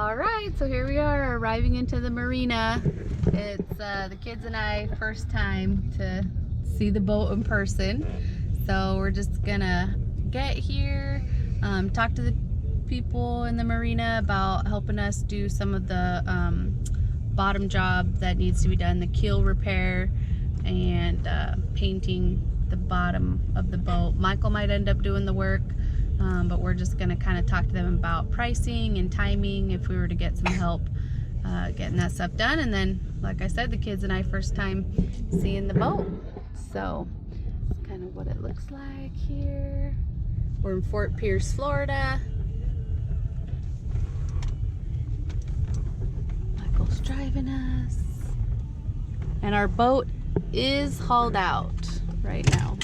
All right, so here we are arriving into the marina. It's the kids and I first time to see the boat in person. So we're just gonna get here, talk to the people in the marina about helping us do some of the bottom job that needs to be done, the keel repair and painting the bottom of the boat. Michael might end up doing the work. But we're just going to kind of talk to them about pricing and timing if we were to get some help getting that stuff done. And then, like I said, the kids and I first time seeing the boat. So that's kind of what it looks like here. We're in Fort Pierce, Florida. Michael's driving us. And our boat is hauled out right now.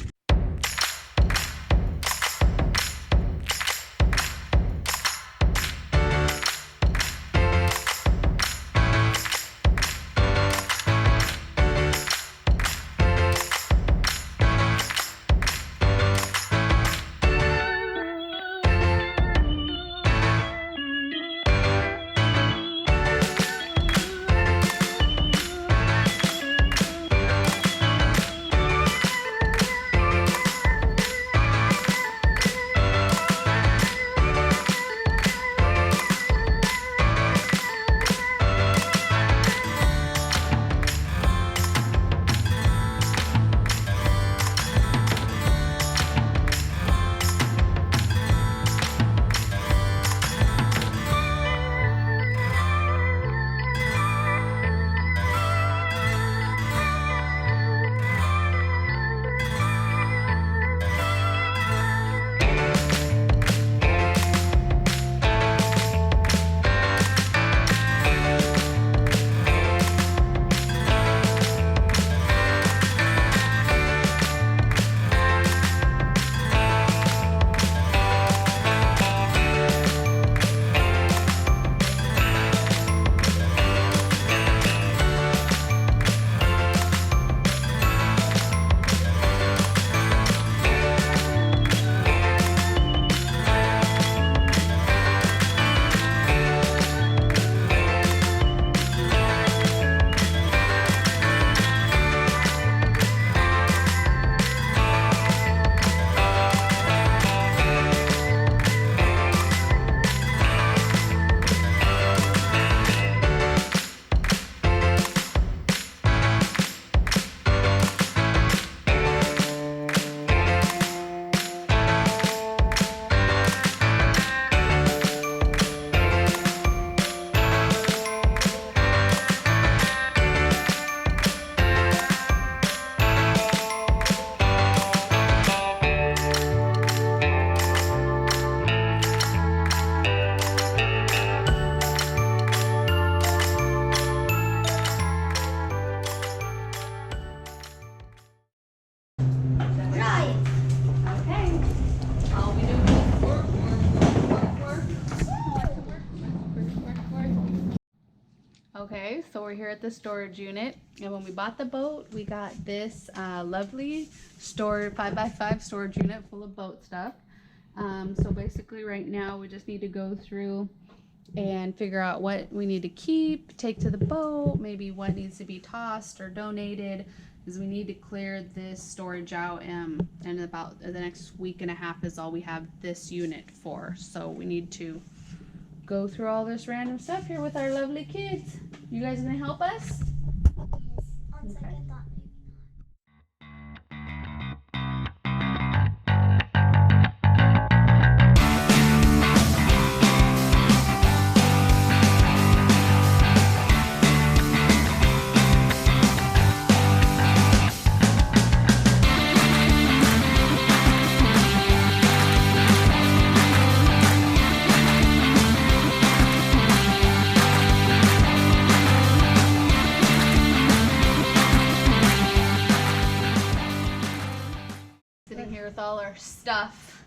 Okay, so we're here at the storage unit, and when we bought the boat, we got this lovely 5x5 storage unit full of boat stuff. So basically right now we just need to go through and figure out what we need to keep, take to the boat, maybe what needs to be tossed or donated, because we need to clear this storage out, and about the next week and a half is all we have this unit for. So we need to go through all this random stuff here with our lovely kids. You guys gonna help us? On second thought, maybe with all our stuff.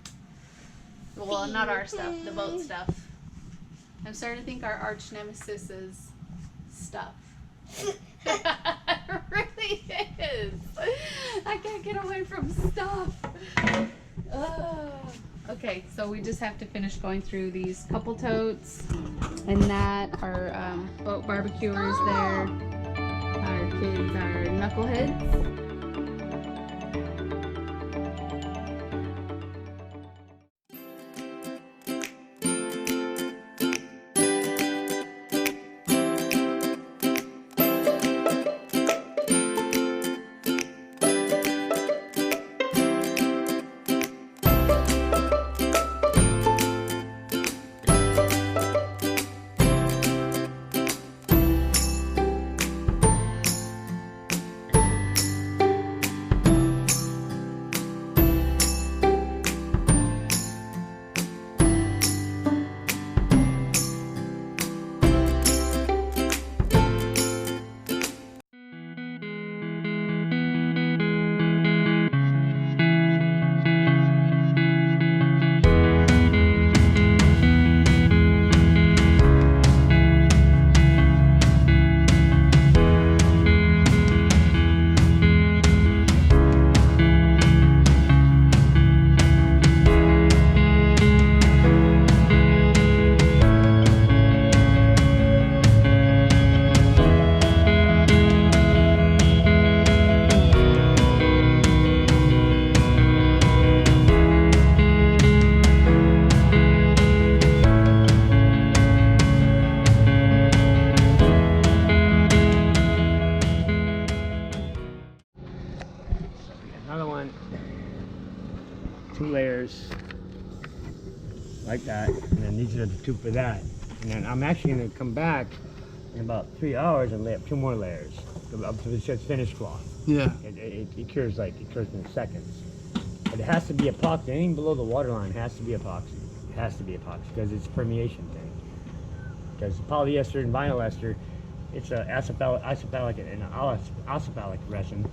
Well, not our stuff, the boat stuff. I'm starting to think our arch nemesis is stuff. It really is. I can't get away from stuff. Oh. Okay, so we just have to finish going through these couple totes and that. Our boat barbecuers there. Our kids are knuckleheads. Another one, 2 layers like that, and then these are the 2 for that. And then I'm actually going to come back in about 3 hours and lay up 2 more layers up to the finished cloth. Yeah. It cures in seconds. But it has to be epoxy. Anything below the waterline has to be epoxy. It has to be epoxy because it's a permeation thing. Because polyester and vinyl ester, it's a isophthalic and an oxophthalic resin.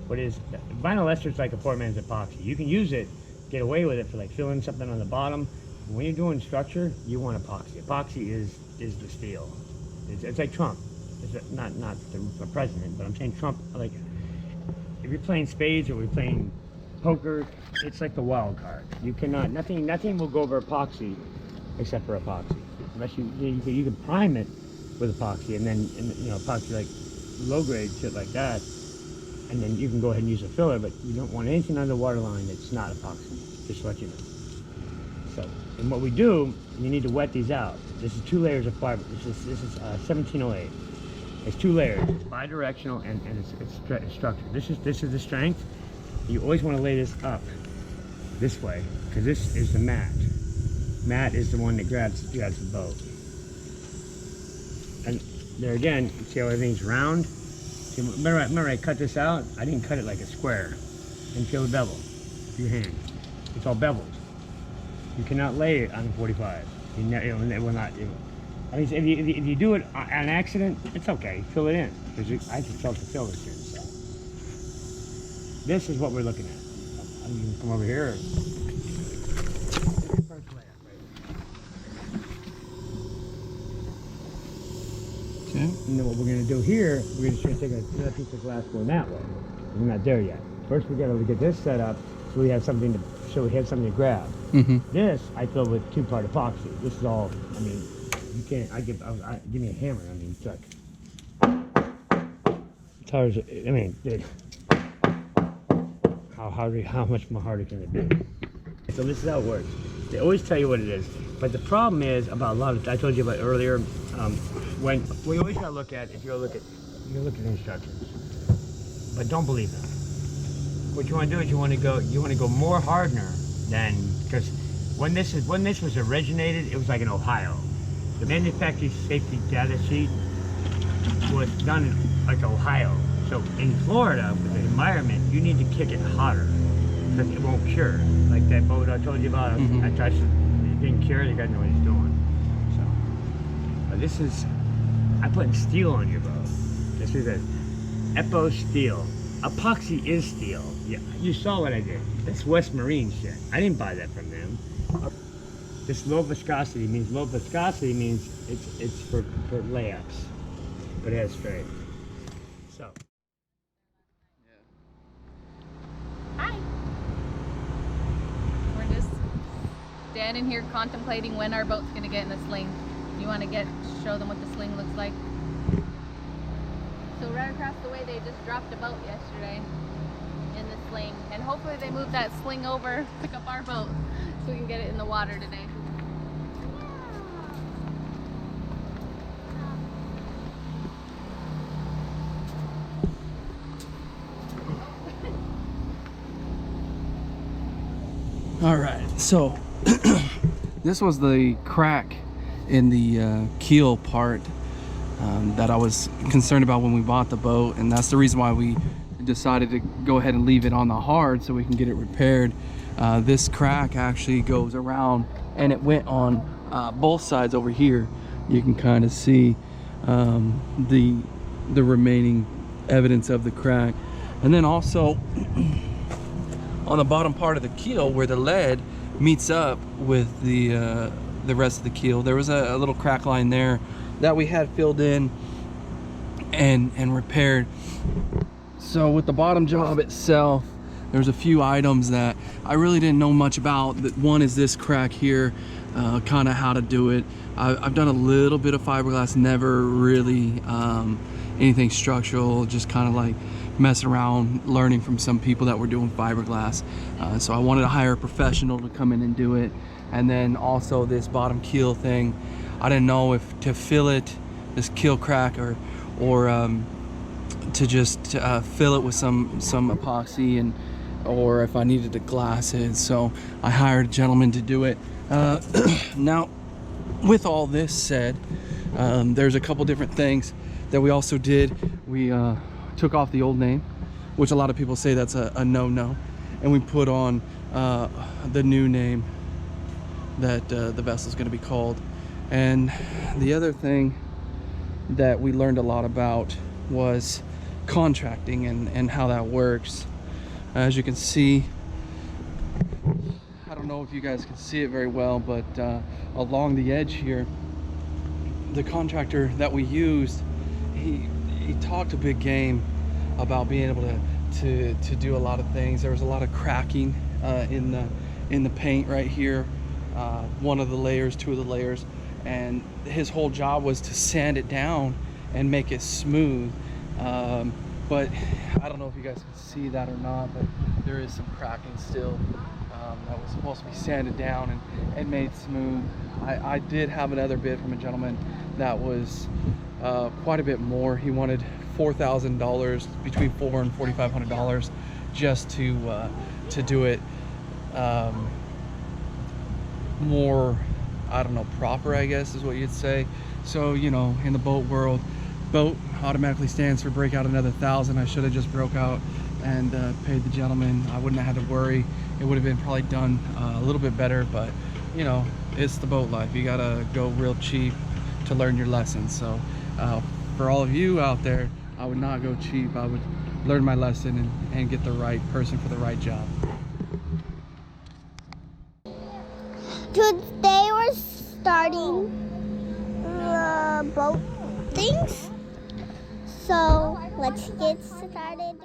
What is vinyl ester is like a poor man's epoxy. You can use it, get away with it for like filling something on the bottom. When you're doing structure, you want epoxy. Epoxy is the steel. It's like Trump. It's not the president, but I'm saying Trump. Like if you're playing spades or we're playing poker, it's like the wild card. You cannot nothing will go over epoxy except for epoxy. Unless you can prime it with epoxy and then epoxy like low grade shit like that. And then you can go ahead and use a filler, but you don't want anything on the water line that's not epoxy, just to let you know. So, and what we do, you need to wet these out. This is 2 layers of fiber. This is 1708. It's 2 layers. It's bi-directional and it's structured. This is the strength. You always want to lay this up this way, because this is the mat. Mat is the one that grabs the boat. And there again, you see how everything's round? Remember I cut this out? I didn't cut it like a square. And feel the bevel with your hand. It's all beveled. You cannot lay it on 45. It will not. I mean, if you do it on accident, it's okay. Fill it in. Because I just felt the fillers here. So. This is what we're looking at. You can come over here. Okay. And then what we're going to do here, we're just going to take another piece of glass going that way. We're not there yet. First, we got to get this set up so we have something to grab. Mm-hmm. This I fill with 2-part epoxy. This is all. I mean, you can't. Give me a hammer. I mean, it's like. It's hard. I mean, how much more harder can it be? So this is how it works. They always tell you what it is, but the problem is about a lot of. I told you about earlier. When we always gotta look at, if you look at the instructions, but don't believe them. What you want to do is you want to go more hardener than, because when this was originated, it was like in Ohio. The manufacturing safety data sheet was done in like Ohio. So in Florida, with the environment, you need to kick it hotter because it won't cure. Like that boat I told you about, I touched it, it didn't cure. You gotta know what he's doing. So this is, I put steel on your boat. This is a Epo steel. Epoxy is steel. Yeah, you saw what I did. That's West Marine shit. I didn't buy that from them. This low viscosity means it's for layups, but it has straight. So. Hi. We're just standing here contemplating when our boat's gonna get in the sling. You want to show them what the sling looks like? So right across the way, they just dropped a boat yesterday in the sling, and hopefully they move that sling over, pick up our boat, so we can get it in the water today. All right, so this was the crack in the keel part that I was concerned about when we bought the boat, and that's the reason why we decided to go ahead and leave it on the hard so we can get it repaired. This crack actually goes around, and it went on both sides over here. You can kind of see the remaining evidence of the crack, and then also on the bottom part of the keel where the lead meets up with the rest of the keel, there was a little crack line there that we had filled in and repaired. So with the bottom job itself, there's a few items that I really didn't know much about. One is this crack here, kind of how to do it. I've done a little bit of fiberglass, never really anything structural, just kind of like messing around, learning from some people that were doing fiberglass. So I wanted to hire a professional to come in and do it. And then also this bottom keel thing, I didn't know if to fill it, this keel crack, or to just fill it with some epoxy, and or if I needed to glass it. So I hired a gentleman to do it. Now, with all this said, there's a couple different things that we also did. We took off the old name, which a lot of people say that's a no-no, and we put on the new name that the vessel's going to be called. And the other thing that we learned a lot about was contracting and how that works. As you can see, I don't know if you guys can see it very well, but along the edge here, the contractor that we used, he talked a big game about being able to do a lot of things. There was a lot of cracking in the paint right here, one of the layers, two of the layers, and his whole job was to sand it down and make it smooth. But I don't know if you guys can see that or not, but there is some cracking still that was supposed to be sanded down and made smooth. I did have another bid from a gentleman that was quite a bit more. He wanted $4,000, between $400 and $4,500, just to do it more, I don't know, proper, I guess is what you'd say. So, you know, in the boat world, boat automatically stands for break out another $1,000. I should have just broke out and paid the gentleman. I wouldn't have had to worry. It would have been probably done a little bit better, but you know, it's the boat life. You gotta go real cheap to learn your lessons. So for all of you out there, I would not go cheap. I would learn my lesson and get the right person for the right job. Today we're starting boat things. So let's get started.